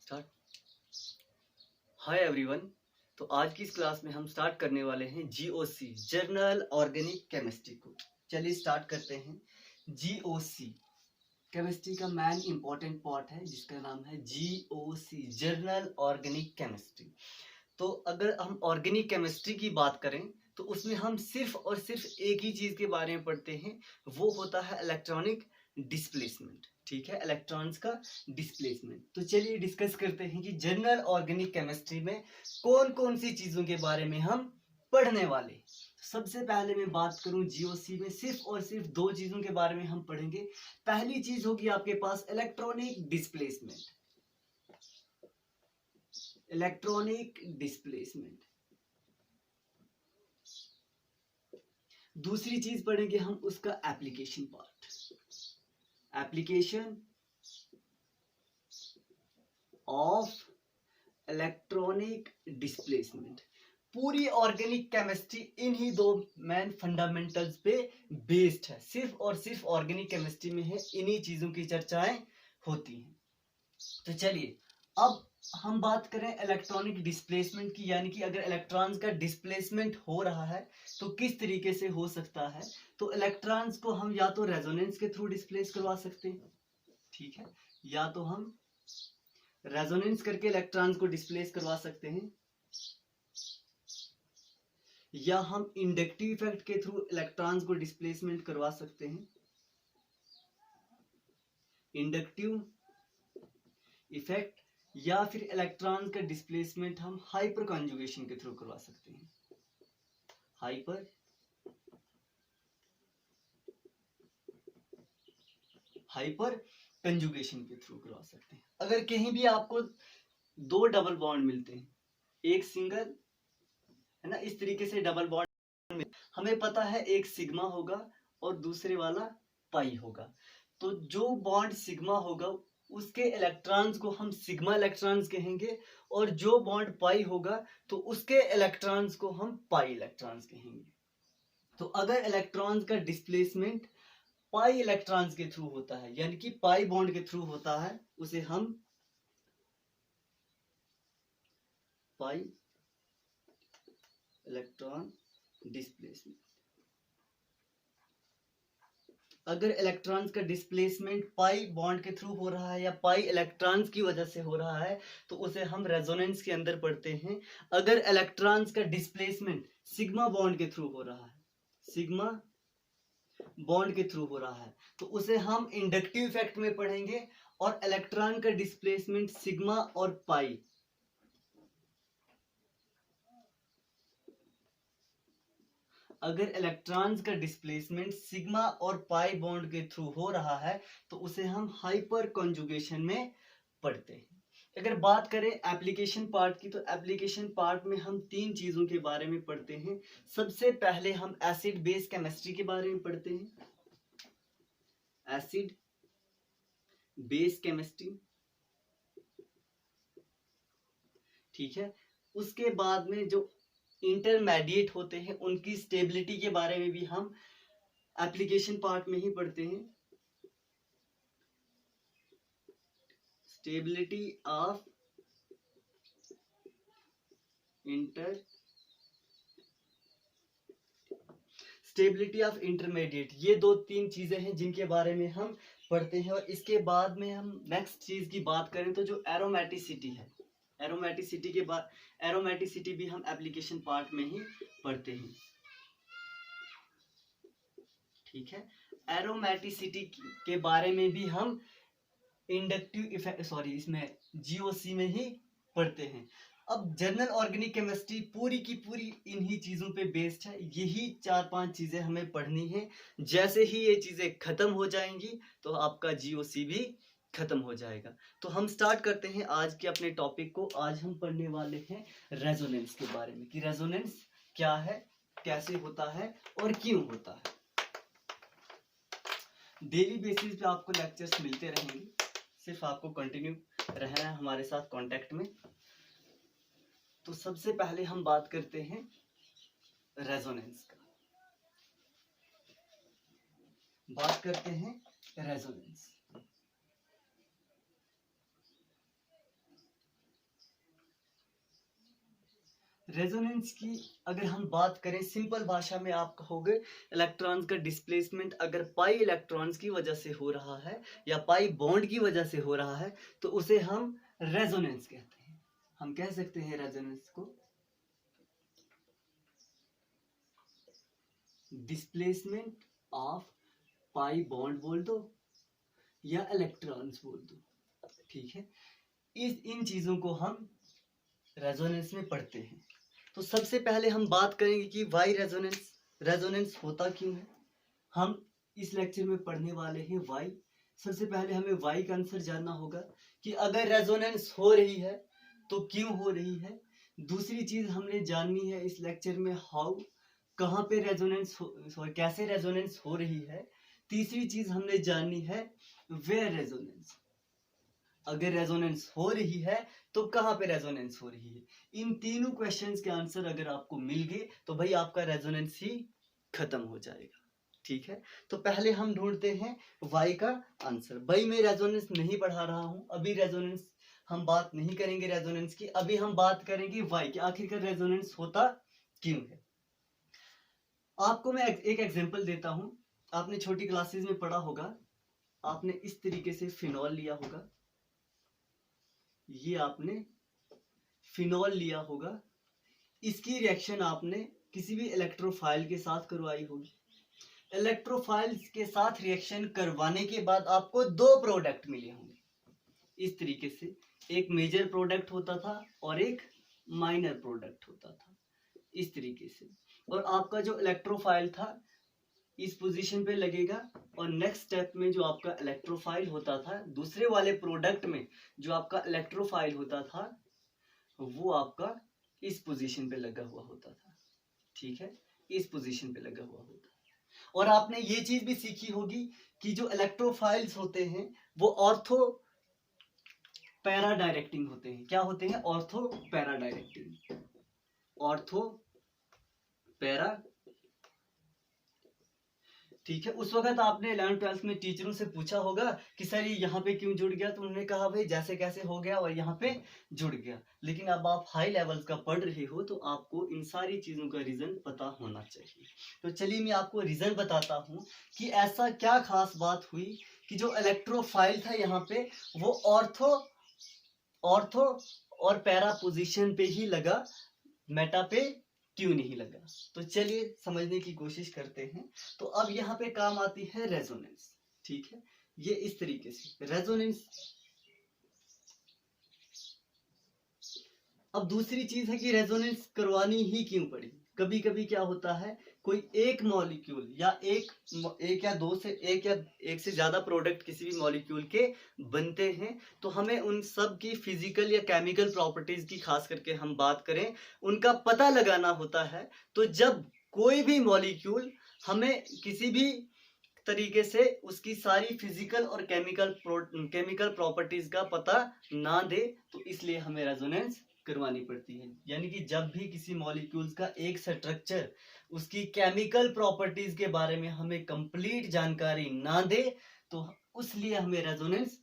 Start. Hi everyone. तो आज की इस क्लास में हम स्टार्ट करने वाले हैं जीओसी, जर्नल ऑर्गेनिक केमिस्ट्री को। चलिए स्टार्ट करते हैं। जीओसी केमिस्ट्री का मेन इंपॉर्टेंट पार्ट है जिसका नाम है जीओसी, जर्नल ऑर्गेनिक केमिस्ट्री। तो अगर हम ऑर्गेनिक केमिस्ट्री की बात करें तो उसमें हम सिर्फ और सिर्फ एक ही चीज के बारे में पढ़ते हैं, वो होता है इलेक्ट्रॉनिक डिस्प्लेसमेंट। ठीक है, इलेक्ट्रॉन्स का डिस्प्लेसमेंट। तो चलिए डिस्कस करते हैं कि जनरल ऑर्गेनिक केमिस्ट्री में कौन कौन सी चीजों के बारे में हम पढ़ने वाले। सबसे पहले मैं बात करूं जीओसी में सिर्फ और सिर्फ दो चीजों के बारे में हम पढ़ेंगे। पहली चीज होगी आपके पास इलेक्ट्रॉनिक डिस्प्लेसमेंट, इलेक्ट्रॉनिक डिस्प्लेसमेंट। दूसरी चीज पढ़ेंगे हम उसका application part, application of electronic displacement. पूरी ऑर्गेनिक केमिस्ट्री इन्हीं दो मेन फंडामेंटल्स पे बेस्ड है। सिर्फ और सिर्फ ऑर्गेनिक केमिस्ट्री में है, इन्हीं चीजों की चर्चाएं होती हैं। तो चलिए अब हम बात करें इलेक्ट्रॉनिक डिस्प्लेसमेंट की, यानी कि अगर इलेक्ट्रॉन्स का डिस्प्लेसमेंट हो रहा है तो किस तरीके से हो सकता है। तो इलेक्ट्रॉन्स को हम या तो रेजोनेंस के थ्रू डिस्प्लेस करवा सकते हैं, ठीक है, या तो हम रेजोनेंस करके इलेक्ट्रॉन्स को डिस्प्लेस करवा सकते हैं, या हम इंडक्टिव इफेक्ट के थ्रू इलेक्ट्रॉन्स को डिस्प्लेसमेंट करवा सकते हैं। इंडक्टिव इफेक्ट या फिर इलेक्ट्रॉन का डिस्प्लेसमेंट हम हाइपर कॉन्जुगेशन के थ्रू करवा सकते हैं, हाइपर कंजुगेशन के थ्रू करवा सकते हैं। अगर कहीं भी आपको दो डबल बॉन्ड मिलते हैं, एक सिंगल है ना, इस तरीके से डबल बॉन्ड, हमें पता है एक सिग्मा होगा और दूसरे वाला पाई होगा। तो जो बॉन्ड सिग्मा होगा उसके इलेक्ट्रॉन्स को हम सिग्मा इलेक्ट्रॉन्स कहेंगे, और जो बॉन्ड पाई होगा तो उसके इलेक्ट्रॉन्स को हम पाई इलेक्ट्रॉन्स कहेंगे। तो अगर इलेक्ट्रॉन्स का डिस्प्लेसमेंट पाई इलेक्ट्रॉन्स के थ्रू होता है, यानी कि पाई बॉन्ड के थ्रू होता है, उसे हम पाई इलेक्ट्रॉन डिस्प्लेसमेंट। अगर इलेक्ट्रॉन्स का डिस्प्लेसमेंट पाई बॉन्ड के थ्रू हो रहा है या पाई इलेक्ट्रॉन्स की वजह से हो रहा है तो उसे हम रेजोनेंस के अंदर पढ़ते हैं। अगर इलेक्ट्रॉन्स का डिस्प्लेसमेंट सिग्मा बॉन्ड के थ्रू हो रहा है, सिग्मा बॉन्ड के थ्रू हो रहा है, तो उसे हम इंडक्टिव इफेक्ट में पढ़ेंगे। और इलेक्ट्रॉन का डिस्प्लेसमेंट सिग्मा और पाई, अगर इलेक्ट्रॉन्स का डिस्प्लेसमेंट सिग्मा और पाई बॉन्ड के थ्रू हो रहा है तो उसे हम हाइपर कॉन्जुगेशन में पढ़ते हैं। अगर बात करें एप्लीकेशन पार्ट की, तो एप्लीकेशन पार्ट में हम तीन चीजों के बारे में पढ़ते हैं। सबसे पहले हम एसिड बेस केमिस्ट्री के बारे में पढ़ते हैं, एसिड बेस केमिस्ट्री, ठीक है। उसके बाद में जो इंटरमीडिएट होते हैं उनकी स्टेबिलिटी के बारे में भी हम एप्लीकेशन पार्ट में ही पढ़ते हैं, स्टेबिलिटी ऑफ इंटरमीडिएट। ये दो तीन चीजें हैं जिनके बारे में हम पढ़ते हैं। और इसके बाद में हम नेक्स्ट चीज की बात करें तो जो एरोमेटिसिटी है, एरोमेटिसिटी के बाद एरोमेटिसिटी भी हम एप्लीकेशन पार्ट में ही पढ़ते हैं, ठीक है। एरोमेटिसिटी के बारे में भी हम इंडक्टिव इफेक्ट इसमें जीओसी में ही पढ़ते हैं। अब जनरल ऑर्गेनिक केमिस्ट्री पूरी की पूरी इन्हीं चीजों पे बेस्ड है। यही चार पांच चीजें हमें पढ़नी है। जैसे ही ये चीजें खत्म हो जाएंगी तो आपका जीओसी भी खत्म हो जाएगा। तो हम स्टार्ट करते हैं आज के अपने टॉपिक को। आज हम पढ़ने वाले हैं रेजोनेंस के बारे में, कि रेजोनेंस क्या है, कैसे होता है और क्यों होता है। डेली बेसिस पे आपको लेक्चर्स मिलते रहेंगे, सिर्फ आपको कंटिन्यू रहना है हमारे साथ कांटेक्ट में। तो सबसे पहले हम बात करते हैं रेजोनेंस का, बात करते हैं रेजोनेंस। रेजोनेंस की अगर हम बात करें सिंपल भाषा में, आप कहोगे इलेक्ट्रॉन्स का डिस्प्लेसमेंट अगर पाई इलेक्ट्रॉन्स की वजह से हो रहा है या पाई बॉन्ड की वजह से हो रहा है तो उसे हम रेजोनेंस कहते हैं। हम कह सकते हैं रेजोनेंस को डिस्प्लेसमेंट ऑफ पाई बॉन्ड बोल दो या इलेक्ट्रॉन्स बोल दो, ठीक है। इन चीजों को हम रेजोनेंस में पढ़ते हैं। तो सबसे पहले हम बात करेंगे कि वाई रेजोनेंस, रेजोनेंस होता क्यों है। हम इस लेक्चर में पढ़ने वाले हैं वाई। सबसे पहले हमें वाई का आंसर जानना होगा कि अगर रेजोनेंस हो रही है तो क्यों हो रही है। दूसरी चीज हमने जाननी है इस लेक्चर में हाउ, कहाँ पे रेजोनेंस सॉरी कैसे रेजोनेंस हो रही है। तीसरी चीज हमने जाननी है वेयर रेजोनेंस, अगर रेजोनेंस हो रही है तो कहाँ पे रेजोनेंस हो रही है। इन तीनों क्वेश्चंस के आंसर अगर आपको मिल गए तो भाई आपका रेजोनेंस ही खत्म हो जाएगा, ठीक है। तो पहले हम ढूंढते हैं वाई का आंसर। भाई मैं रेजोनेंस नहीं पढ़ा रहा हूं, अभी रेजोनेंस हम बात नहीं करेंगे रेजोनेंस की, अभी हम बात करेंगे वाई की, आखिरकार रेजोनेंस होता क्यों है। आपको मैं एक एग्जांपल देता हूं। आपने छोटी क्लासेस में पढ़ा होगा, आपने इस तरीके से फिनॉल लिया होगा, ये आपने फिनॉल लिया होगा, इसकी रिएक्शन आपने किसी भी इलेक्ट्रोफाइल के साथ करवाई होगी। इलेक्ट्रोफाइल्स के साथ रिएक्शन करवाने के बाद आपको दो प्रोडक्ट मिले होंगे इस तरीके से, एक मेजर प्रोडक्ट होता था और एक माइनर प्रोडक्ट होता था इस तरीके से। और आपका जो इलेक्ट्रोफाइल था इस पोजीशन पे लगेगा और नेक्स्ट स्टेप में जो आपका इलेक्ट्रोफाइल होता था, दूसरे वाले प्रोडक्ट में जो आपका इलेक्ट्रोफाइल होता था वो आपका इस पोजीशन पे लगा हुआ होता था, ठीक है, इस पोजीशन पे लगा हुआ होता है। और आपने ये चीज भी सीखी होगी कि जो इलेक्ट्रोफाइल्स होते हैं वो ऑर्थो पैरा डायरेक्टिंग होते हैं। क्या होते हैं? Ortho para directing, ortho para, ठीक है। उस वक्त आपने 11th-12th में टीचरों से पूछा होगा कि सर ये यहाँ पे क्यों जुड़ गया, तो उन्होंने कहा भाई जैसे कैसे हो गया और यहाँ पे जुड़ गया। लेकिन अब आप हाई लेवल्स का पढ़ रहे हो तो आपको इन सारी चीजों का रीजन पता होना चाहिए। तो चलिए मैं आपको रीजन बताता हूँ कि ऐसा क्या खास बात हुई कि जो इलेक्ट्रोफाइल था यहाँ पे वो ऑर्थो और पैरा पोजिशन पे ही लगा, मेटा पे क्यों नहीं लगा। तो चलिए समझने की कोशिश करते हैं। तो अब यहाँ पे काम आती है रेजोनेंस, ठीक है, ये इस तरीके से रेजोनेंस। अब दूसरी चीज है कि रेजोनेंस करवानी ही क्यों पड़ी। कभी कभी क्या होता है, कोई एक मॉलिक्यूल या एक या दो से एक से ज्यादा प्रोडक्ट किसी भी मॉलिक्यूल के बनते हैं, तो हमें उन सब की फिजिकल या केमिकल प्रॉपर्टीज की खास करके हम बात करें उनका पता लगाना होता है। तो जब कोई भी मॉलिक्यूल हमें किसी भी तरीके से उसकी सारी फिजिकल और केमिकल प्रॉपर्टीज का पता ना दे, तो इसलिए हमें रेजोनेंस करवानी पड़ती है। यानी कि जब भी किसी मॉलिक्यूल्स का एक स्ट्रक्चर उसकी केमिकल प्रॉपर्टीज के बारे में हमें कंप्लीट जानकारी ना दे तो उसलिए हमें रेजोनेंस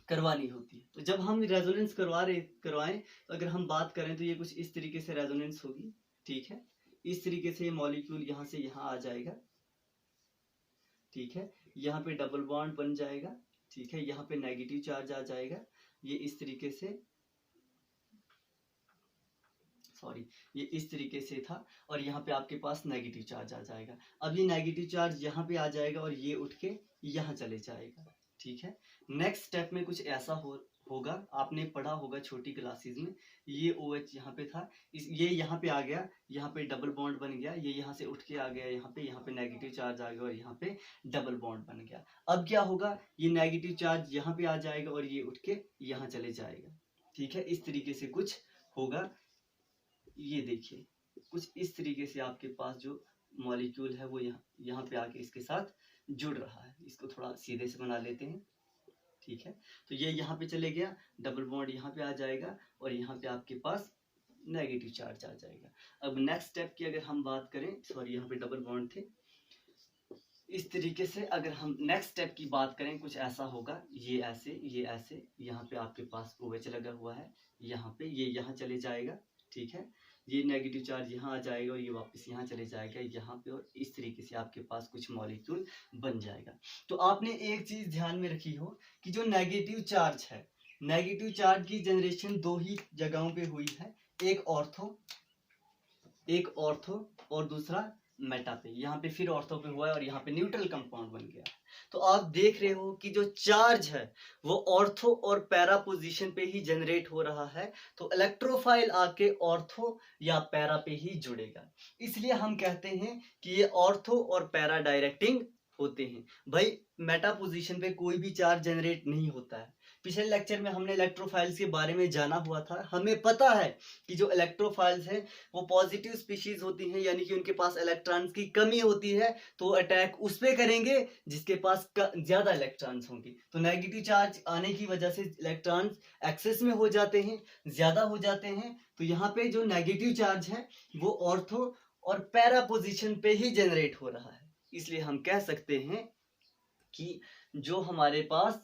करवानी होती है। तो जब हम रेजोनेंस करवाएं तो अगर हम बात करें तो ये कुछ इस तरीके से रेजोनेंस होगी, ठीक है। इस तरीके से मॉलिक्यूल यहाँ से यहाँ आ जाएगा, ठीक है, यहाँ पे डबल बॉन्ड बन जाएगा, ठीक है, यहाँ पे नेगेटिव चार्ज आ जाएगा, ये इस तरीके से ये इस तरीके से था और यहाँ पे आपके पास नेगेटिव चार्ज आ जाएगा। अब ये नेगेटिव चार्ज यहाँ पे आ जाएगा और ये उठ के यहाँ चले जाएगा, ठीक है। नेक्स्ट स्टेप में कुछ ऐसा होगा, आपने पढ़ा होगा छोटी क्लासेस में, ये OH यहाँ पे था, ये यहाँ पे आ गया, यहाँ पे डबल बॉन्ड बन गया, ये यहाँ से उठ के आ गया, यहाँ पे नेगेटिव चार्ज आ गया और यहाँ पे डबल बॉन्ड बन गया। अब क्या होगा, ये नेगेटिव चार्ज यहाँ पे आ जाएगा और ये उठ के यहाँ चले जाएगा, ठीक है। इस तरीके से कुछ होगा। ये देखिए कुछ इस तरीके से आपके पास जो मॉलिक्यूल है वो यहाँ पे आके इसके साथ जुड़ रहा है। इसको थोड़ा सीधे से बना लेते हैं, ठीक है। तो ये यहाँ पे चले गया, डबल बॉन्ड यहाँ पे आ जाएगा और यहाँ पे आपके पास नेगेटिव चार्ज आ जाएगा। अब नेक्स्ट स्टेप की अगर हम बात करें, सॉरी यहाँ पे डबल बॉन्ड थे, इस तरीके से अगर हम नेक्स्ट स्टेप की बात करें कुछ ऐसा होगा, ये ऐसे यहाँ पे आपके पास OH लगा हुआ है, यहाँ पे ये यहाँ चले जाएगा, ठीक है, ये नेगेटिव चार्ज यहाँ आ जाएगा और ये वापस यहाँ चले जाएगा यहाँ पे, और इस तरीके से आपके पास कुछ मॉलिक्यूल बन जाएगा। तो आपने एक चीज ध्यान में रखी हो कि जो नेगेटिव चार्ज है, नेगेटिव चार्ज की जनरेशन दो ही जगहों पे हुई है, एक ऑर्थो और दूसरा मेटा पे। यहाँ पे फिर ऑर्थो पे हुआ है और यहाँ पे न्यूट्रल कंपाउंड बन गया। तो आप देख रहे हो कि जो चार्ज है वो ऑर्थो और पैरा पोजीशन पे ही जनरेट हो रहा है, तो इलेक्ट्रोफाइल आके ऑर्थो या पैरा पे ही जुड़ेगा। इसलिए हम कहते हैं कि ये ऑर्थो और पैरा डायरेक्टिंग होते हैं। भाई मेटा पोजीशन पे कोई भी चार्ज जनरेट नहीं होता है। पिछले लेक्चर में हमने इलेक्ट्रोफाइल्स के बारे में जाना हुआ था। हमें पता है कि जो इलेक्ट्रोफाइल्स हैं वो पॉजिटिव स्पीशीज होती हैं, यानी कि उनके पास इलेक्ट्रॉन्स की कमी होती है, तो अटैक उस पे करेंगे जिसके पास ज्यादा इलेक्ट्रॉन्स होंगे। तो नेगेटिव चार्ज आने की वजह से इलेक्ट्रॉन्स एक्सेस में हो जाते हैं, ज्यादा हो जाते हैं। तो यहाँ पे जो नेगेटिव चार्ज है वो ऑर्थो और पैरा पोजिशन पे ही जनरेट हो रहा है। इसलिए हम कह सकते हैं कि जो हमारे पास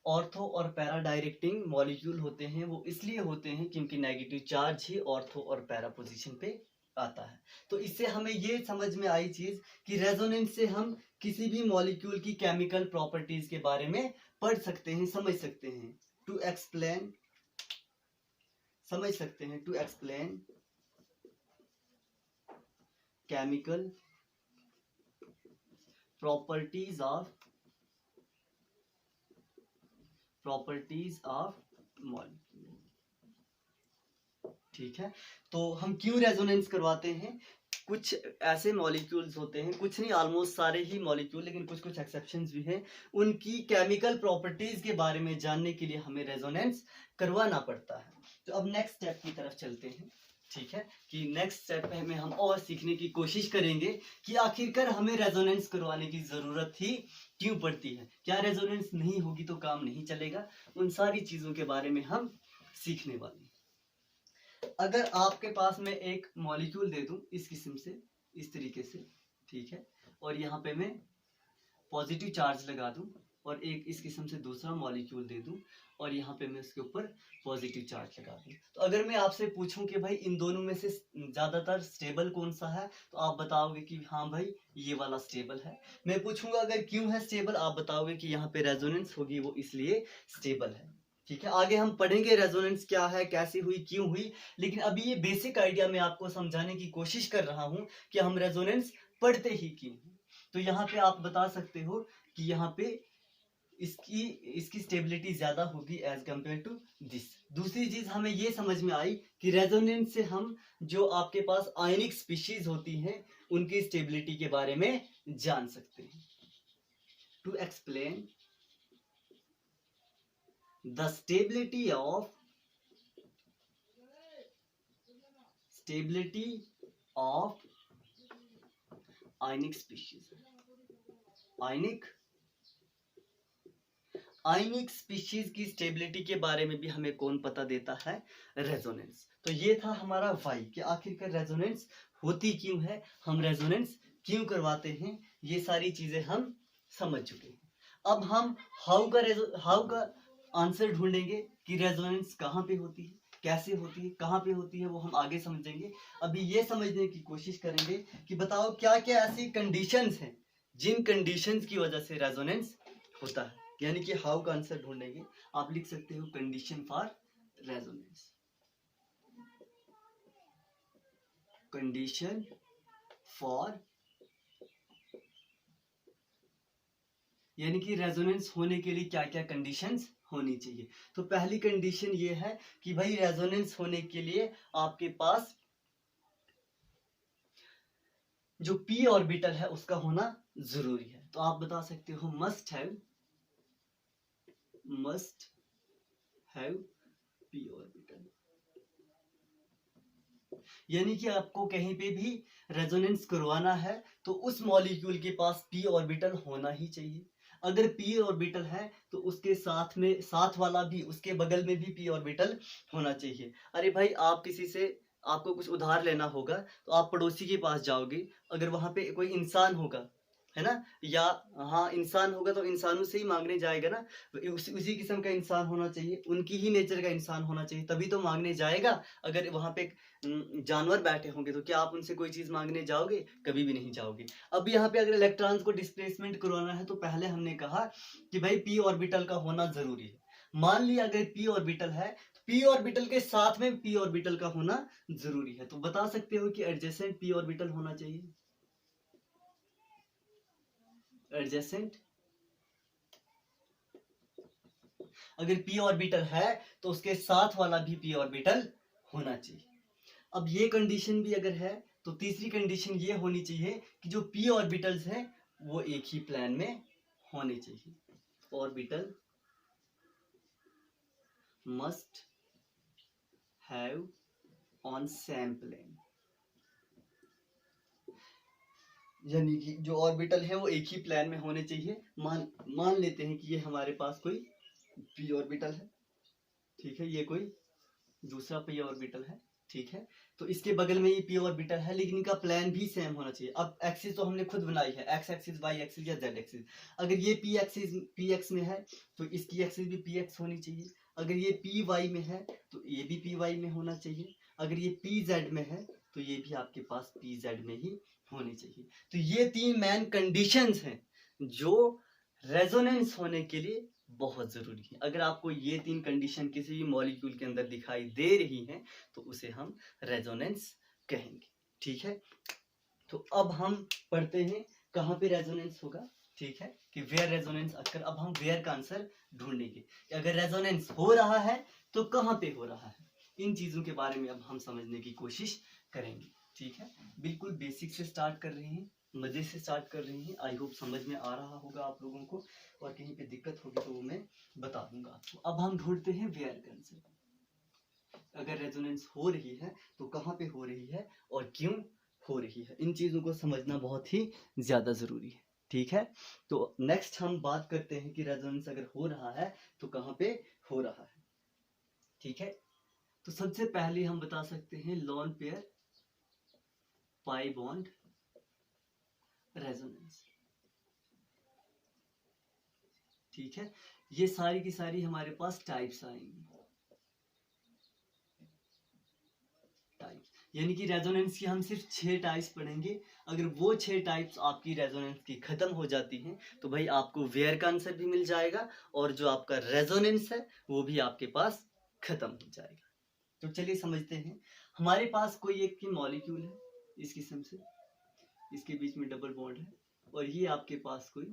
ऑर्थो और पैरा डायरेक्टिंग मॉलिक्यूल होते हैं वो इसलिए होते हैं क्योंकि नेगेटिव चार्ज ही ऑर्थो और पैरा पोजीशन पे आता है। तो इससे हमें ये समझ में आई चीज कि रेजोनेंस से हम किसी भी मॉलिक्यूल की केमिकल प्रॉपर्टीज के बारे में पढ़ सकते हैं, समझ सकते हैं। टू एक्सप्लेन, समझ सकते हैं, to explain chemical properties of molecule. ठीक है, तो हम क्यों रेजोनेंस करवाते हैं? कुछ ऐसे मॉलिक्यूल्स होते हैं, कुछ नहीं ऑलमोस्ट सारे ही मॉलिक्यूल, लेकिन कुछ कुछ एक्सेप्शंस भी हैं, उनकी केमिकल प्रॉपर्टीज के बारे में जानने के लिए हमें रेजोनेंस करवाना पड़ता है। तो अब नेक्स्ट स्टेप की तरफ चलते हैं। ठीक है, कि नेक्स्ट स्टेप में हम और सीखने की कोशिश करेंगे कि आखिरकार हमें रेजोनेंस करवाने की जरूरत ही क्यों पड़ती है, क्या रेजोनेंस नहीं होगी तो काम नहीं चलेगा। उन सारी चीजों के बारे में हम सीखने वाले हैं। अगर आपके पास मैं एक मॉलिक्यूल दे दूं इस किस्म से, इस तरीके से, ठीक है, और यहाँ पे मैं पॉजिटिव चार्ज लगा दूं, और एक इस किस्म से दूसरा मॉलिक्यूल दे दूं और यहाँ पे मैं इसके ऊपर पॉजिटिव चार्ज लगा दूं, तो अगर मैं आपसे पूछूं कि भाई इन दोनों में से ज्यादातर स्टेबल कौन सा है, तो आप बताओगे कि हाँ भाई ये वाला स्टेबल है। मैं पूछूंगा अगर क्यों है स्टेबल, आप बताओगे कि यहाँ पे रेजोनेंस होगी वो इसलिए स्टेबल है। ठीक है, आगे हम पढ़ेंगे रेजोनेंस क्या है, कैसे हुई, क्यों हुई, लेकिन अभी ये बेसिक आइडिया मैं आपको समझाने की कोशिश कर रहा हूँ कि हम रेजोनेंस पढ़ते ही क्यों। तो यहाँ पे आप बता सकते हो कि यहाँ पे इसकी स्टेबिलिटी ज्यादा होगी एज कंपेयर टू दिस। दूसरी चीज हमें ये समझ में आई कि रेजोनेंस से हम जो आपके पास आयनिक स्पीशीज होती हैं उनकी स्टेबिलिटी के बारे में जान सकते हैं। To explain the stability of ionic species, ionic species की स्टेबिलिटी के बारे में भी हमें कौन पता देता है? रेजोनेंस। तो ये था हमारा वाई कि आखिरकार रेजोनेंस होती क्यों है, हम रेजोनेंस क्यों करवाते हैं, ये सारी चीजें हम समझ चुके हैं। अब हम हाउ का आंसर ढूंढेंगे कि रेजोनेंस कहाँ पे होती है, कैसे होती है, कहाँ पे होती है, वो हम आगे समझेंगे। अभी ये समझने की कोशिश करेंगे कि बताओ क्या क्या ऐसी कंडीशंस हैं जिन कंडीशंस की वजह से रेजोनेंस होता है, यानी कि हाउ का आंसर ढूंढेंगे। आप लिख सकते हो condition for resonance, condition for, यानी कि रेजोनेंस होने के लिए क्या क्या कंडीशंस होनी चाहिए। तो पहली कंडीशन ये है कि भाई रेजोनेंस होने के लिए आपके पास जो पी ऑर्बिटल है उसका होना जरूरी है। तो आप बता सकते हो मस्ट हैव पी ऑर्बिटल, यानी कि आपको कहीं पे भी रेजोनेंस करवाना है तो उस मॉलिक्यूल के पास पी ऑर्बिटल होना ही चाहिए। अगर पी ऑर्बिटल है तो उसके साथ में साथ वाला भी, उसके बगल में भी पी ऑर्बिटल होना चाहिए। अरे भाई आप किसी से, आपको कुछ उधार लेना होगा तो आप पड़ोसी के पास जाओगे, अगर वहां पे कोई इंसान होगा है ना, या हाँ इंसान होगा तो इंसानों से ही मांगने जाएगा ना, उसी किस्म का इंसान होना चाहिए, उनकी ही नेचर का इंसान होना चाहिए, तभी तो मांगने जाएगा। अगर वहां पे जानवर बैठे होंगे तो क्या आप उनसे कोई चीज मांगने जाओगे? कभी भी नहीं जाओगे। अब यहाँ पे अगर इलेक्ट्रॉन्स को डिस्प्लेसमेंट करवाना है तो पहले हमने कहा कि भाई पी ऑर्बिटल का होना जरूरी है। मान लिया अगर पी ऑर्बिटल है तो पी ऑर्बिटल के साथ में पी ऑर्बिटल का होना जरूरी है। तो बता सकते हो कि एडजेसेंट पी ऑर्बिटल होना चाहिए। एडजेसेंट, अगर पी ऑर्बिटल है तो उसके साथ वाला भी पी ऑर्बिटल होना चाहिए। अब ये कंडीशन भी अगर है तो तीसरी कंडीशन ये होनी चाहिए कि जो पी ऑर्बिटल्स हैं वो एक ही प्लेन में होने चाहिए। Orbital must have on same plane, यानी कि जो ऑर्बिटल है वो एक ही प्लेन में होने चाहिए। मान लेते हैं कि ये हमारे पास कोई पी ऑर्बिटल है, ठीक है, ये कोई दूसरा पी ऑर्बिटल है, ठीक है, तो इसके बगल में ये पी ऑर्बिटल है, लेकिन इनका प्लेन भी सेम होना चाहिए। अब एक्सिस तो हमने खुद बनाई है, एक्स एक्सिस, वाई एक्सिस या जेड एक्सिस। अगर ये पी एक्सिस पी एक्स में है तो इसकी एक्सिस भी पी एक्स होनी चाहिए। अगर ये पी वाई में है तो ये भी पी वाई में होना चाहिए। अगर ये पी जेड में है तो ये भी आपके पास पी जेड में ही होनी चाहिए। तो ये तीन मेन कंडीशंस हैं जो रेजोनेंस होने के लिए बहुत जरूरी है। अगर आपको ये तीन कंडीशन किसी भी मॉलिक्यूल के अंदर दिखाई दे रही हैं तो उसे हम रेजोनेंस कहेंगे, ठीक है। तो अब हम पढ़ते हैं कहाँ पे रेजोनेंस होगा, ठीक है, कि वेयर रेजोनेंस अक्कर। अब हम वेयर का आंसर ढूंढेंगे कि अगर रेजोनेंस हो रहा है तो कहाँ पे हो रहा है। इन चीजों के बारे में अब हम समझने की कोशिश करेंगे, ठीक है। बिल्कुल बेसिक से स्टार्ट कर रहे हैं, मजे से स्टार्ट कर रहे हैं। आई होप समझ में आ रहा होगा आप लोगों को, और कहीं पे दिक्कत होगी तो वो मैं बता दूंगा आपको। अब हम ढूंढते हैं वेयर का आंसर। अगर रेजोनेंस हो रही है तो कहाँ पे हो रही है और क्यों हो रही है, इन चीजों को समझना बहुत ही ज्यादा जरूरी है, ठीक है। तो नेक्स्ट हम बात करते हैं कि रेजोनेंस अगर हो रहा है तो कहाँ पे हो रहा है, ठीक है। तो सबसे पहले हम बता सकते हैं lone pair pi bond resonance, ठीक है। ये सारी की सारी हमारे पास टाइप्स आएंगी, टाइप्स, यानी कि रेजोनेंस की हम सिर्फ 6 टाइप्स पढ़ेंगे। अगर वो 6 टाइप्स आपकी रेजोनेंस की खत्म हो जाती हैं तो भाई आपको वेयर का आंसर भी मिल जाएगा और जो आपका रेजोनेंस है वो भी आपके पास खत्म हो जाएगा। तो चलिए समझते हैं। हमारे पास कोई एक की मॉलिक्यूल है इस किस्म से, इसके बीच में डबल बॉन्ड है, और ये आपके पास कोई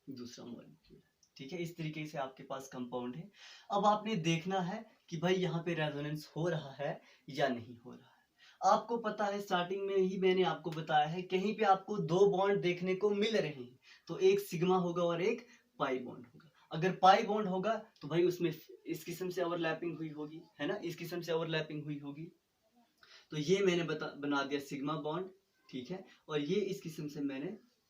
दूसरा मॉलिक्यूल है, ठीक है। इस तरीके से आपके पास कंपाउंड है। अब आपने देखना है कि भाई यहाँ पे रेजोनेंस हो रहा है या नहीं हो रहा है। आपको पता है, स्टार्टिंग में ही मैंने आपको बताया है, कहीं पे आपको 2 बॉन्ड देखने को मिल रहे हैं तो एक सिग्मा होगा और एक पाई बॉन्ड होगा। अगर पाई बॉन्ड होगा तो भाई उसमें इस किस्म से ओवरलैपिंग हुई होगी, है ना, इस किस्म से ओवरलैपिंग हुई होगी। तो ये मैंने बना दिया सिग्मा बॉन्ड, ठीक है, और ये इस किस्म से मैंने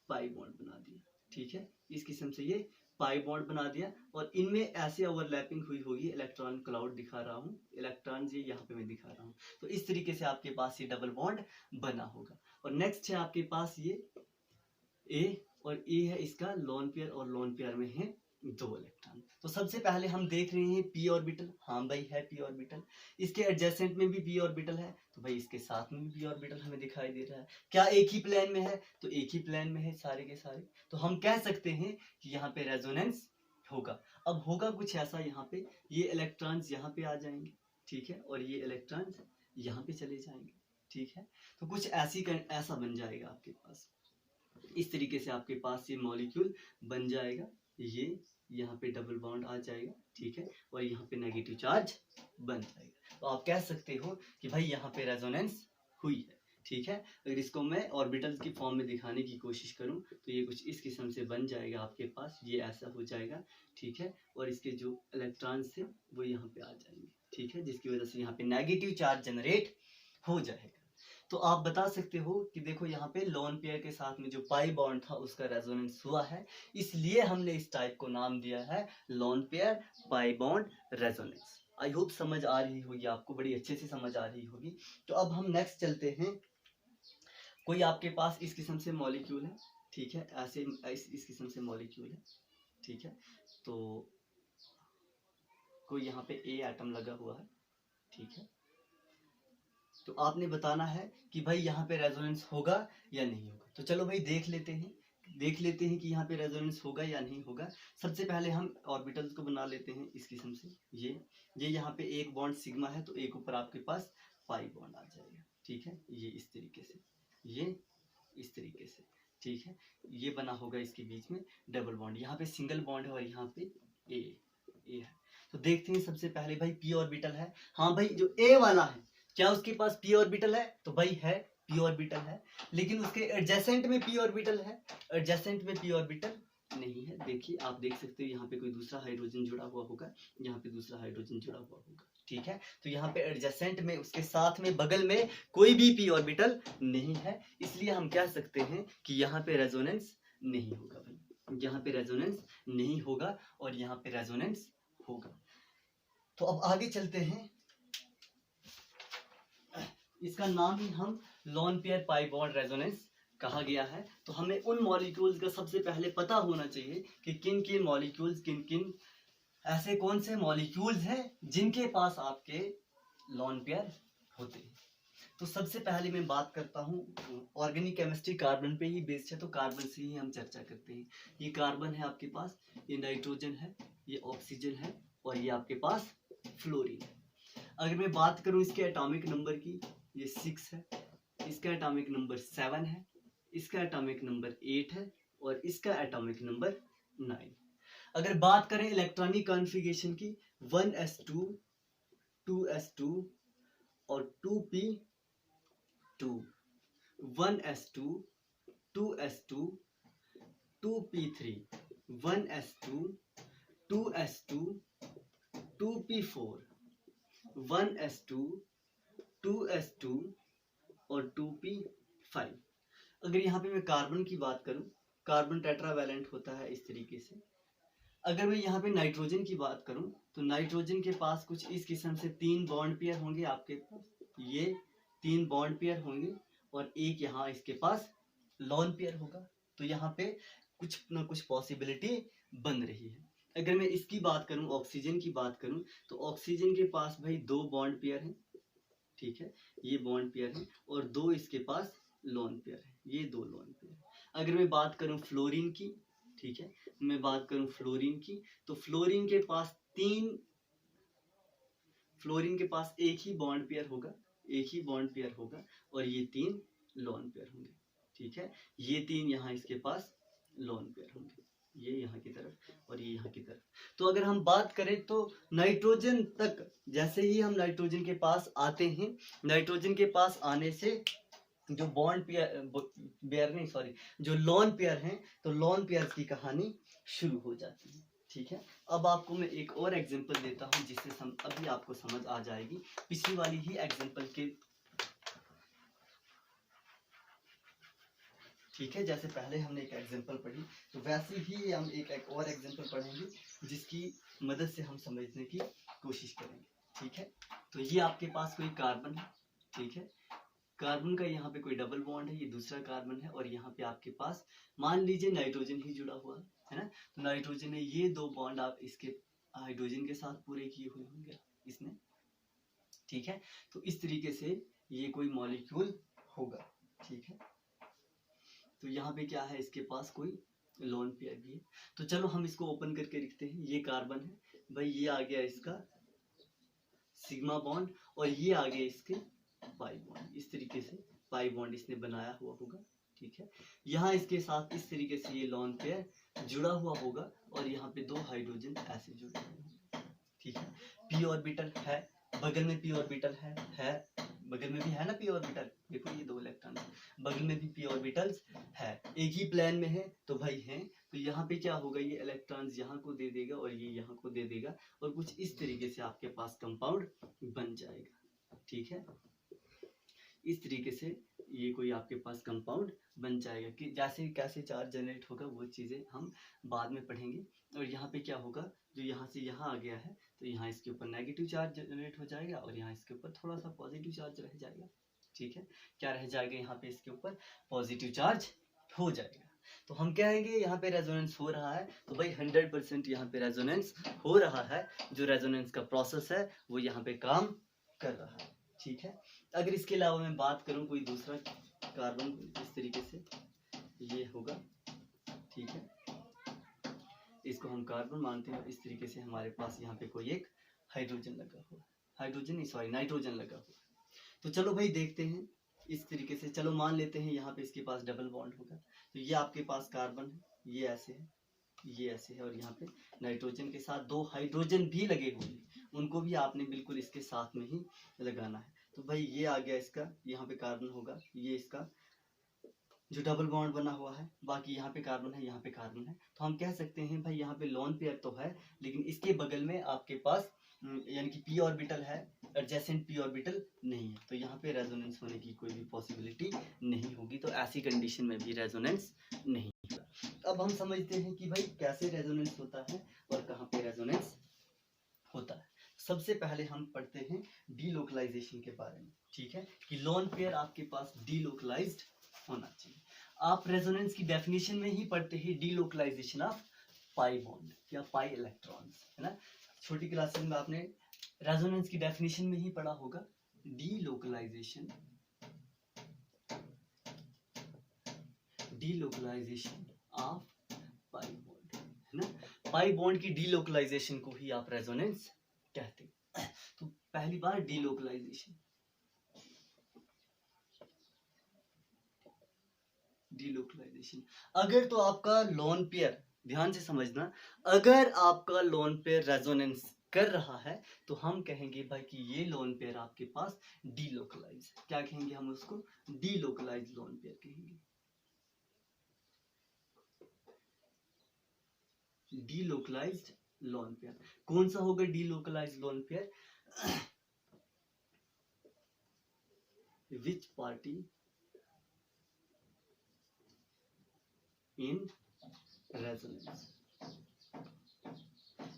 पाई बॉन्ड बना दिया, ठीक है, इस किस्म से ये पाई बॉन्ड बना दिया, और इनमें ऐसे ओवरलैपिंग हुई होगी। इलेक्ट्रॉन क्लाउड दिखा रहा हूँ, इलेक्ट्रॉन ये यहाँ पे मैं दिखा रहा हूँ। तो इस तरीके से आपके पास ये डबल बॉन्ड बना होगा। और नेक्स्ट है आपके पास ये ए, और ए है इसका लोन पेयर, और लोन पेयर में है 2 इलेक्ट्रॉन। तो सबसे पहले हम देख रहे हैं पी ऑर्बिटल, हाँ भाई है पी ऑर्बिटल। इसके एडजेसेंट में भी पी ऑर्बिटल है, तो भाई इसके साथ में भी पी ऑर्बिटल हमें दिखाई दे रहा है। क्या एक ही प्लेन में है? तो एक ही प्लेन में है सारे के सारे। तो हम कह सकते हैं कि यहाँ पे रेजोनेंस होगा। अब होगा कुछ ऐसा, यहाँ पे ये इलेक्ट्रॉन्स यहाँ पे आ जाएंगे, ठीक है, और ये इलेक्ट्रॉन्स यहाँ पे चले जाएंगे, ठीक है। तो कुछ ऐसा बन जाएगा आपके पास। इस तरीके से आपके पास ये मॉलिक्यूल बन जाएगा। ये यहाँ पे डबल बॉन्ड आ जाएगा, ठीक है, और यहाँ पे नेगेटिव चार्ज बन जाएगा। तो आप कह सकते हो कि भाई यहाँ पे रेजोनेंस हुई है, ठीक है। अगर इसको मैं ऑर्बिटल की फॉर्म में दिखाने की कोशिश करूं तो ये कुछ इस किस्म से बन जाएगा आपके पास, ये ऐसा हो जाएगा, ठीक है, और इसके जो इलेक्ट्रॉन्स थे वो यहाँ पे आ जाएंगे, ठीक है, जिसकी वजह से यहाँ पे नेगेटिव चार्ज जनरेट हो जाएगा। तो आप बता सकते हो कि देखो यहाँ पे लोन पेयर के साथ में जो पाई बॉन्ड था उसका रेजोनेंस हुआ है, इसलिए हमने इस टाइप को नाम दिया है lone pair pi bond resonance. I hope समझ आ रही होगी आपको, बड़ी अच्छे से समझ आ रही होगी। तो अब हम नेक्स्ट चलते हैं। कोई आपके पास इस किस्म से मॉलिक्यूल है, ठीक है, ऐसे इस किस्म से मॉलिक्यूल है। ठीक है, तो कोई यहाँ पे ए एटम लगा हुआ है। ठीक है, तो आपने बताना है कि भाई यहाँ पे रेजोनेंस होगा या नहीं होगा। तो चलो भाई देख लेते हैं कि यहाँ पे रेजोनेंस होगा या नहीं होगा। सबसे पहले हम ऑर्बिटल्स को बना लेते हैं इस किस्म से। ये यहाँ पे एक बॉन्ड सिग्मा है, तो एक ऊपर आपके पास पाई बॉन्ड आ जाएगा। ठीक है, ये इस तरीके से, ये इस तरीके से। ठीक है, ये बना होगा इसके बीच में डबल बॉन्ड। यहाँ पे सिंगल बॉन्ड है और यहाँ पे ए है। तो देखते हैं सबसे पहले भाई पी ऑर्बिटल है। हाँ भाई, जो ए वाला है क्या उसके पास पी ऑर्बिटल है? तो भाई है, पी ऑर्बिटल है। लेकिन उसके एडजेसेंट में पी ऑर्बिटल है? एडजेसेंट में पी ऑर्बिटल नहीं है। देखिए, आप देख सकते हो यहाँ पे कोई दूसरा हाइड्रोजन जुड़ा हुआ होगा, यहाँ पे दूसरा हाइड्रोजन जुड़ा हुआ होगा। ठीक है, तो यहाँ पे एडजेसेंट में उसके साथ में बगल में कोई भी पी ऑर्बिटल नहीं है, इसलिए हम कह सकते हैं कि यहाँ पे रेजोनेंस नहीं होगा भाई, यहाँ पे रेजोनेंस नहीं होगा और यहाँ पे रेजोनेंस होगा। तो अब आगे चलते हैं। इसका नाम ही हम lone pair pi bond resonance कहा गया है। तो हमें उन मॉलिक्यूल्स का सबसे पहले पता होना चाहिए कि किन किन मॉलिक्यूल्स, किन किन ऐसे कौन से मॉलिक्यूल्स हैं जिनके पास आपके लॉन पेयर होते हैं। तो सबसे पहले मैं बात करता हूँ ऑर्गेनिक केमिस्ट्री, कार्बन पे ही बेस्ड है, तो कार्बन से ही हम चर्चा करते हैं। ये कार्बन है आपके पास, ये नाइट्रोजन है, ये ऑक्सीजन है और ये आपके पास फ्लोरीन है। अगर मैं बात करूँ इसके एटॉमिक नंबर की, ये 6 है, इसका एटॉमिक नंबर 7 है, इसका एटॉमिक नंबर 8 है और इसका एटॉमिक नंबर 9। अगर बात करें इलेक्ट्रॉनिक कॉन्फ़िगरेशन की, 1s2, 2s2 और 2p2, 1s2, 2s2, 2p3, 1s2, 2s2, 2p4, 1s2, 2s2 और 2p5। अगर यहाँ पे मैं कार्बन की बात करूं, कार्बन टेट्रावैलेंट होता है इस तरीके से। अगर मैं यहाँ पे नाइट्रोजन की बात करूं, तो नाइट्रोजन के पास कुछ इस किस्म से 3 बॉन्ड पेयर होंगे आपके पास, ये 3 बॉन्ड पेयर होंगे और एक यहाँ इसके पास लॉन पेयर होगा। तो यहाँ पे कुछ ना कुछ पॉसिबिलिटी बन रही है। अगर मैं इसकी बात करूं, ऑक्सीजन की बात करूं, तो ऑक्सीजन के पास भाई 2 बॉन्ड पेयर हैं। ठीक है, ये बॉन्ड पेयर है और 2 इसके पास लॉन पेयर है, ये 2 लॉन पेयर है। अगर मैं बात करूं फ्लोरीन की, ठीक है, मैं बात करूं फ्लोरीन की, तो फ्लोरीन के पास एक ही बॉन्ड पेयर होगा, एक ही बॉन्ड पेयर होगा और ये 3 लॉन पेयर होंगे। ठीक है, ये 3 यहाँ इसके पास लॉन पेयर होंगे, ये यहाँ की तरफ और ये यहाँ की तरफ। तो अगर हम बात करें तो नाइट्रोजन तक, जैसे ही हम नाइट्रोजन के पास आते हैं, नाइट्रोजन के पास आने से जो बॉन्ड पेयर नहीं, सॉरी, जो लॉन पेयर हैं, तो लॉन पेयर की कहानी शुरू हो जाती है। ठीक है, अब आपको मैं एक और एग्जांपल देता हूं जिससे अभी आपको समझ आ जाएगी पिछली वाली ही एग्जांपल के। ठीक है, जैसे पहले हमने एक एग्जांपल पढ़ी, तो वैसे ही हम एक और एग्जांपल पढ़ेंगे जिसकी मदद से हम समझने की कोशिश करेंगे। ठीक है, तो ये आपके पास कोई कार्बन है। ठीक है, कार्बन का यहाँ पे कोई डबल बॉन्ड है, ये दूसरा कार्बन है और यहाँ पे आपके पास मान लीजिए नाइट्रोजन ही जुड़ा हुआ है ना। तो नाइट्रोजन ने ये 2 बॉन्ड आप इसके हाइड्रोजन के साथ पूरे किए हुए होंगे इसने। ठीक है, तो इस तरीके से ये कोई मॉलिक्यूल होगा। ठीक है, तो यहाँ पे क्या है, इसके पास कोई लोन पेयर भी है। तो चलो हम इसको ओपन करके लिखते हैं। ये कार्बन है भाई, ये आ गया इसका सिग्मा बॉन्ड और ये आ गया इसके पाई बॉन्ड। इस तरीके से पाई बॉन्ड इसने बनाया हुआ होगा। ठीक है, यहाँ इसके साथ इस तरीके से ये लोन पेयर जुड़ा हुआ होगा और यहाँ पे 2 हाइड्रोजन ऐसे जुड़े हुए होंगे। ठीक है, पी ऑर्बिटल है, बगल में पी ऑर्बिटल है, बगल में भी है ना पी ऑर्बिटल। देखो ये 2 इलेक्ट्रॉन, बगल में भी पी ऑर्बिटल्स है, एक ही प्लेन में है तो भाई हैं। तो यहाँ पे क्या होगा, ये इलेक्ट्रॉन्स यहाँ को दे देगा और ये यहाँ को दे देगा और कुछ इस तरीके से आपके पास कंपाउंड बन जाएगा। ठीक है, इस तरीके से ये कोई आपके पास कंपाउंड बन जाएगा। कि जैसे कैसे चार्ज जनरेट होगा वो चीज़ें हम बाद में पढ़ेंगे। और यहाँ पे क्या होगा, जो यहाँ से यहाँ आ गया है तो यहाँ इसके ऊपर नेगेटिव चार्ज जनरेट हो जाएगा और यहाँ इसके ऊपर थोड़ा सा पॉजिटिव चार्ज रह जाएगा। ठीक है, क्या रह जाएगा, यहाँ पे इसके ऊपर पॉजिटिव चार्ज हो जाएगा। तो हम कहेंगे यहाँ पे रेजोनेंस हो रहा है, तो भाई 100% यहाँ पे रेजोनेंस हो रहा है। जो रेजोनेंस का प्रोसेस है वो यहाँ पे काम कर रहा है, ठीक है। अगर इसके अलावा मैं बात करूँ कोई दूसरा कार्बन, इस तरीके से ये होगा, ठीक है, इसको हम कार्बन मानते हैं। इस तरीके से हमारे पास यहाँ पे कोई एक हाइड्रोजन लगा हुआ, हाइड्रोजन नहीं सॉरी नाइट्रोजन लगा हुआ। तो चलो भाई देखते हैं इस तरीके से। चलो मान लेते हैं यहाँ पे इसके पास डबल बॉन्ड होगा, तो ये आपके पास कार्बन है, ये ऐसे है, ये ऐसे है, और यहाँ पे नाइट्रोजन के साथ 2 हाइड्रोजन भी लगे हुए हैं, उनको भी आपने बिल्कुल इसके साथ में ही लगाना है। तो भाई ये आ गया इसका, यहाँ पे कार्बन होगा, ये इसका जो डबल बॉन्ड बना हुआ है, बाकी यहाँ पे कार्बन है, यहाँ पे कार्बन है। तो हम कह सकते हैं भाई यहाँ पे लोन पेयर तो है, लेकिन इसके बगल में आपके पास यानी कि पी ऑर्बिटल है, एडजेसेंट पी ऑर्बिटल नहीं है, तो यहाँ पे रेजोनेंस होने की कोई भी पॉसिबिलिटी नहीं होगी। तो ऐसी कंडीशन में भी रेजोनेंस नहीं होगा। अब हम समझते हैं कि भाई कैसे रेजोनेंस होता है और कहाँ पे रेजोनेंस होता है। सबसे पहले हम पढ़ते हैं डीलोकलाइजेशन के बारे में, ठीक है, कि लोन पेयर आपके पास डीलोकलाइज्ड होना चाहिए। आप रेजोनेंस की डेफिनेशन में ही पढ़ते हैं डीलोकलाइजेशन ऑफ पाई बॉन्ड या पाई इलेक्ट्रॉन्स, है ना। छोटी क्लासेस में आपने रेजोनेंस की डेफिनेशन में ही पढ़ा होगा, डीलोकलाइजेशन ऑफ पाई बॉन्ड, है ना। पाई बॉन्ड की डीलोकलाइजेशन को ही आप रेजोनेंस कहते हैं। तो पहली बार डीलोकलाइजेशन, अगर तो आपका लोन पेयर, ध्यान से समझना, अगर आपका लोन पेयर रेजोनेंस कर रहा है तो हम कहेंगे भाई कि ये लोन पेयर आपके पास डीलोकलाइज, क्या कहेंगे हम उसको, डीलोकलाइज लोन पेयर कहेंगे। डीलोकलाइज्ड लोन पेयर कौन सा होगा, delocalised lone pair, which party in resonance,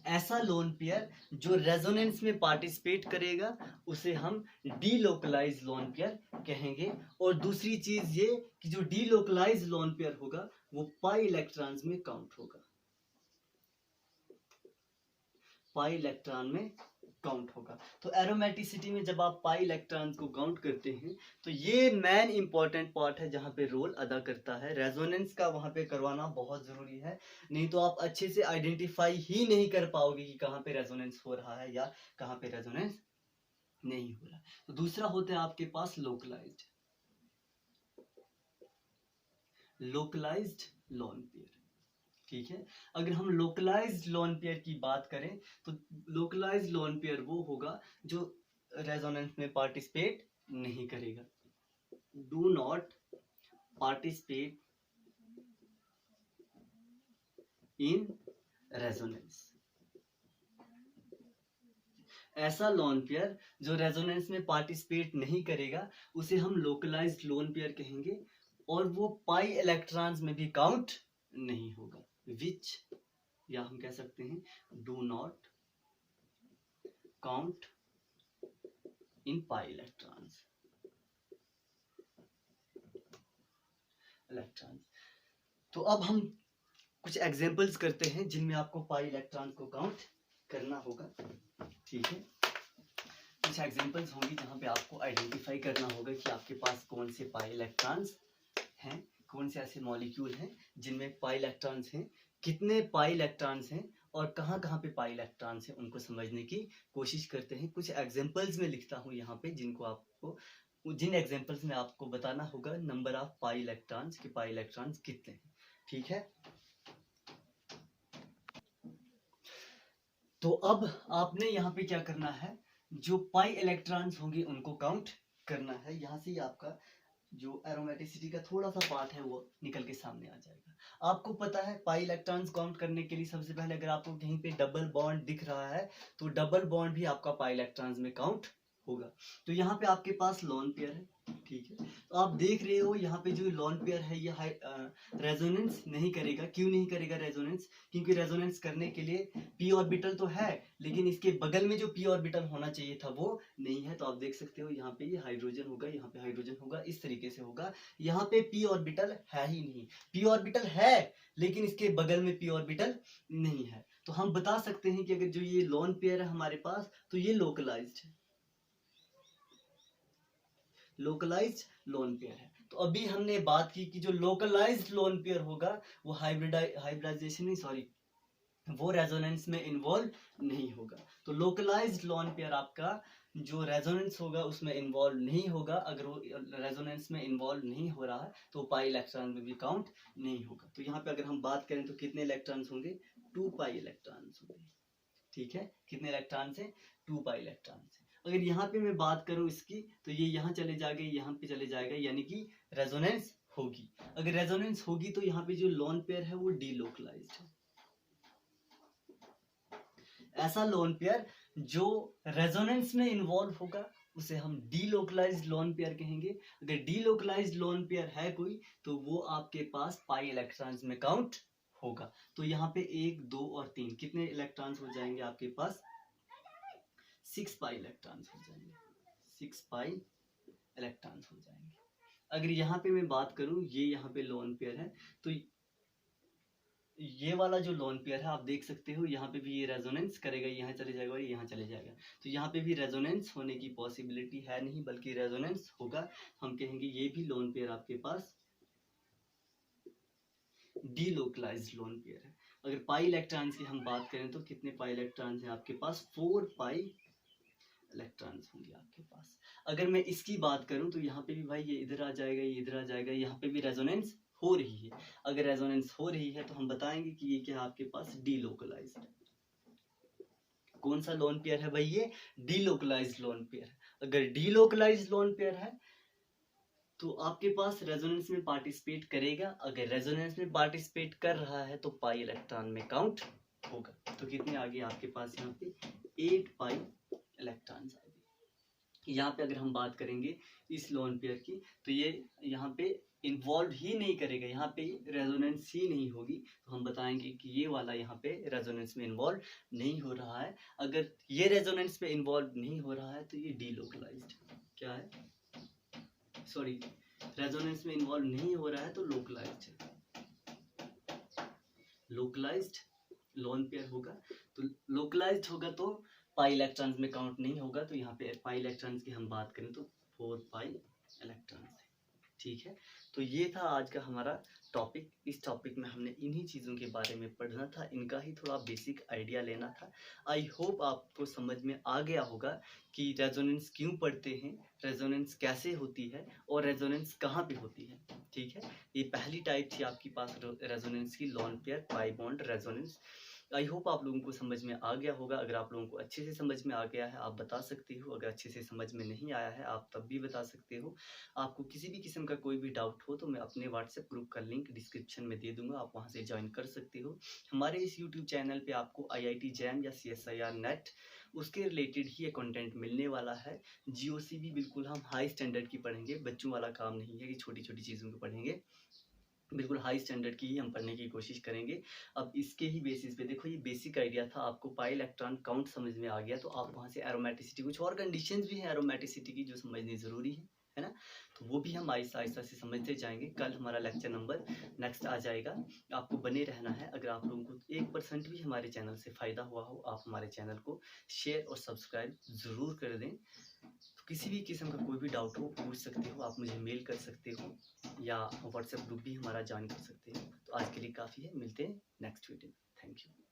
ऐसा लोन पेयर जो रेजोनेंस में पार्टिसिपेट करेगा उसे हम डीलोकलाइज लोन पेयर कहेंगे। और दूसरी चीज ये कि जो डीलोकलाइज लोन पेयर होगा वो पाई इलेक्ट्रॉन्स में काउंट होगा, पाई इलेक्ट्रॉन में काउंट होगा। तो एरोमेटिसिटी में जब आप पाई इलेक्ट्रॉन्स को काउंट करते हैं तो ये मेन इंपॉर्टेंट पार्ट है जहां पे रोल अदा करता है। रेजोनेंस का वहां पे करवाना बहुत जरूरी है, नहीं तो आप अच्छे से आइडेंटिफाई ही नहीं कर पाओगे कि कहां पे रेजोनेंस हो रहा है या कहां पे रेजोनेंस नहीं हो रहा। तो दूसरा होता है आपके पास लोकलाइज्ड लोन पेयर, ठीक है। अगर हम लोकलाइज्ड लोन पेयर की बात करें तो लोकलाइज्ड लोन पेयर वो होगा जो रेजोनेंस में पार्टिसिपेट नहीं करेगा, do not participate in resonance. ऐसा लोन पेयर जो रेजोनेंस में पार्टिसिपेट नहीं करेगा उसे हम लोकलाइज्ड लोन पेयर कहेंगे, और वो पाई इलेक्ट्रॉन्स में भी काउंट नहीं होगा, विच, या हम कह सकते हैं do not count in pi electrons. तो अब हम कुछ एग्जांपल्स करते हैं जिनमें आपको पाई इलेक्ट्रॉन्स को काउंट करना होगा, ठीक है। कुछ एग्जांपल्स होंगी जहां पे आपको आइडेंटिफाई करना होगा कि आपके पास कौन से पाई इलेक्ट्रॉन्स हैं, कौन से ऐसे मॉलिक्यूल हैं जिनमें पाई इलेक्ट्रॉन्स हैं, कितने पाई इलेक्ट्रॉन्स हैं और कहाँ कहाँ पे पाई इलेक्ट्रॉन्स हैं, उनको समझने की कोशिश करते हैं। कुछ एग्जांपल्स में लिखता हूँ यहाँ पे जिनको आपको, जिन एग्जांपल्स में आपको बताना होगा नंबर ऑफ पाई इलेक्ट्रॉन्स, कि पाई इलेक्ट्रॉन्स कितने हैं, ठीक है। तो अब आपने यहाँ पे क्या करना है, जो पाई इलेक्ट्रॉन्स होंगे उनको काउंट करना है। यहाँ से ही आपका जो एरोमेटिसिटी का थोड़ा सा पार्ट है वो निकल के सामने आ जाएगा। आपको पता है पाई इलेक्ट्रॉन्स काउंट करने के लिए सबसे पहले अगर आपको कहीं पे डबल बॉन्ड दिख रहा है तो डबल बॉन्ड भी आपका पाई इलेक्ट्रॉन्स में काउंट होगा। तो यहाँ पे आपके पास लोन पेयर है, ठीक है। तो आप देख रहे हो यहाँ पे जो लोन पेयर है ये रेजोनेंस नहीं करेगा। क्यों नहीं करेगा रेजोनेंस? क्योंकि रेजोनेंस करने के लिए पी ऑर्बिटल तो है, लेकिन इसके बगल में जो पी ऑर्बिटल होना चाहिए था वो नहीं है। तो आप देख सकते हो यहाँ पे ये हाइड्रोजन होगा, यहाँ पे हाइड्रोजन होगा, इस तरीके से होगा। यहाँ पे पी ऑर्बिटल है ही नहीं। पी ऑर्बिटल है लेकिन इसके बगल में पी ऑर्बिटल नहीं है। तो हम बता सकते हैं कि अगर जो ये लोन पेयर है हमारे पास तो ये लोकलाइज्ड है, लोकलाइज्ड लोन पेयर है। तो अभी हमने बात की कि जो लोकलाइज्ड लोन पेयर होगा वो हाइब्रिडाइजेशन नहीं, सॉरी, वो रेजोनेंस में इन्वॉल्व नहीं होगा। तो लोकलाइज्ड लोन पेयर आपका जो रेजोनेंस होगा उसमें इन्वॉल्व नहीं होगा। अगर वो रेजोनेंस में इन्वॉल्व नहीं हो रहा है तो पाई इलेक्ट्रॉन में भी काउंट नहीं होगा। तो यहाँ पे अगर हम बात करें तो कितने इलेक्ट्रॉन्स होंगे? 2 पाई इलेक्ट्रॉन्स होंगे, ठीक है। कितने इलेक्ट्रॉन से? 2 पाई इलेक्ट्रॉन से। अगर यहाँ पे मैं बात करूं इसकी तो ये यहाँ चले जाएगा, यहाँ पे चले जाएगा, यानी कि रेजोनेंस होगी। अगर रेजोनेंस होगी तो यहाँ पे जो लोन पेयर है वो डीलोकलाइज्ड है। ऐसा लोन पेयर जो रेजोनेंस में इन्वॉल्व होगा उसे हम डीलोकलाइज्ड लोन पेयर कहेंगे। अगर डीलोकलाइज्ड लोन पेयर है कोई तो वो आपके पास पाई इलेक्ट्रॉन्स में काउंट होगा। तो यहाँ पे 1, 2 और 3 कितने इलेक्ट्रॉन्स हो जाएंगे आपके पास? 6 पाई इलेक्ट्रॉन्स हो जाएंगे, 6 पाई इलेक्ट्रॉन्स हो जाएंगे। अगर यहाँ पे मैं बात करूं, ये यहाँ पे लोन पेयर है, तो ये वाला जो लोन पेयर है आप देख सकते हो यहाँ पे भी ये रेजोनेंस करेगा, यहाँ चले जाएगा और यहाँ चले जाएगा। तो यहाँ पे भी रेजोनेंस होने की पॉसिबिलिटी है नहीं, बल्कि रेजोनेंस होगा। हम कहेंगे ये भी लोन पेयर आपके पास डीलोकलाइज्ड लोन पेयर है। अगर पाई इलेक्ट्रॉन्स की हम बात करें तो कितने पाई इलेक्ट्रॉन्स हैं आपके पास? 4 पाई इलेक्ट्रॉन्स होंगे आपके पास। अगर मैं इसकी बात करूं तो यहाँ पे भी भाई ये इधर आ जाएगा, ये इधर आ जाएगा, यहाँ पे भी रेजोनेंस हो रही है। अगर रेजोनेंस हो रही है तो हम बताएंगे कि ये क्या है आपके पास? डीलोकलाइज्ड। कौन सा लोन पेयर है भाई? ये डीलोकलाइज्ड लोन पेयर है। अगर डीलोकलाइज्ड लोन पेयर है तो आपके पास रेजोनेंस में पार्टिसिपेट करेगा। अगर रेजोनेंस में पार्टिसिपेट कर रहा है तो पाई इलेक्ट्रॉन में काउंट होगा। तो कितने आ गए आपके पास? यहाँ पे 8 पाई इलेक्ट्रॉन्स आ गए। यहाँ पे अगर हम बात करेंगे इस लोन पेयर की तो ये यहाँ पे इन्वॉल्व ही नहीं करेगा, यहाँ पे रेजोनेंस ही नहीं होगी। तो हम बताएंगे कि ये वाला यहाँ पे रेजोनेंस में इन्वॉल्व नहीं हो रहा है। अगर ये रेजोनेंस में इन्वॉल्व नहीं हो रहा है तो ये डीलोकलाइज्ड क्या है? सॉरी, रेजोनेंस में इन्वॉल्व नहीं हो रहा है तो लोकलाइज्ड है। लोकलाइज्ड लोन पेयर होगा। तो लोकलाइज्ड होगा तो पाई इलेक्ट्रॉन्स में काउंट नहीं होगा। तो यहाँ पे पाई इलेक्ट्रॉन्स की हम बात करें तो 4 पाई इलेक्ट्रॉन्स है, ठीक है। तो ये था आज का हमारा टॉपिक। इस टॉपिक में हमने इन्हीं चीज़ों के बारे में पढ़ना था, इनका ही थोड़ा बेसिक आइडिया लेना था। आई होप आपको समझ में आ गया होगा कि रेजोनेंस क्यों पढ़ते हैं, रेजोनेंस कैसे होती है और रेजोनेंस कहाँ पे होती है, ठीक है। ये पहली टाइप थी आपके पास रेजोनेंस की, lone pair pi bond resonance. I hope आप लोगों को समझ में आ गया होगा। अगर आप लोगों को अच्छे से समझ में आ गया है आप बता सकते हो, अगर अच्छे से समझ में नहीं आया है आप तब भी बता सकते हो। आपको किसी भी किस्म का कोई भी डाउट हो तो मैं अपने व्हाट्सएप ग्रुप का लिंक डिस्क्रिप्शन में दे दूंगा, आप वहां से ज्वाइन कर सकते हो। हमारे इस यूट्यूब चैनल पे आपको IIT जैम या CSIR नेट उसके रिलेटेड ही कंटेंट मिलने वाला है। GOC भी बिल्कुल हम हाई स्टैंडर्ड की पढ़ेंगे, बच्चों वाला काम नहीं है कि छोटी छोटी चीज़ों को पढ़ेंगे, बिल्कुल हाई स्टैंडर्ड की ही हम पढ़ने की कोशिश करेंगे। अब इसके ही बेसिस पे देखो, ये बेसिक आइडिया था, आपको पाई इलेक्ट्रॉन काउंट समझ में आ गया तो आप वहाँ से एरोमेटिसिटी, कुछ और कंडीशंस भी हैं एरोमेटिसिटी की जो समझनी ज़रूरी है ना, तो वो भी हम आहिस्ता आहिस्ता से समझते जाएंगे। कल हमारा लेक्चर नंबर नेक्स्ट आ जाएगा, आपको बने रहना है। अगर आप लोगों को 1% भी हमारे चैनल से फ़ायदा हुआ हो आप हमारे चैनल को शेयर और सब्सक्राइब ज़रूर कर दें। तो किसी भी किस्म का कोई भी डाउट हो पूछ सकते हो, आप मुझे मेल कर सकते हो या व्हाट्सएप ग्रुप भी हमारा ज्वाइन कर सकते हो। तो आज के लिए काफ़ी है, मिलते हैं नेक्स्ट वीडियो में। Thank you.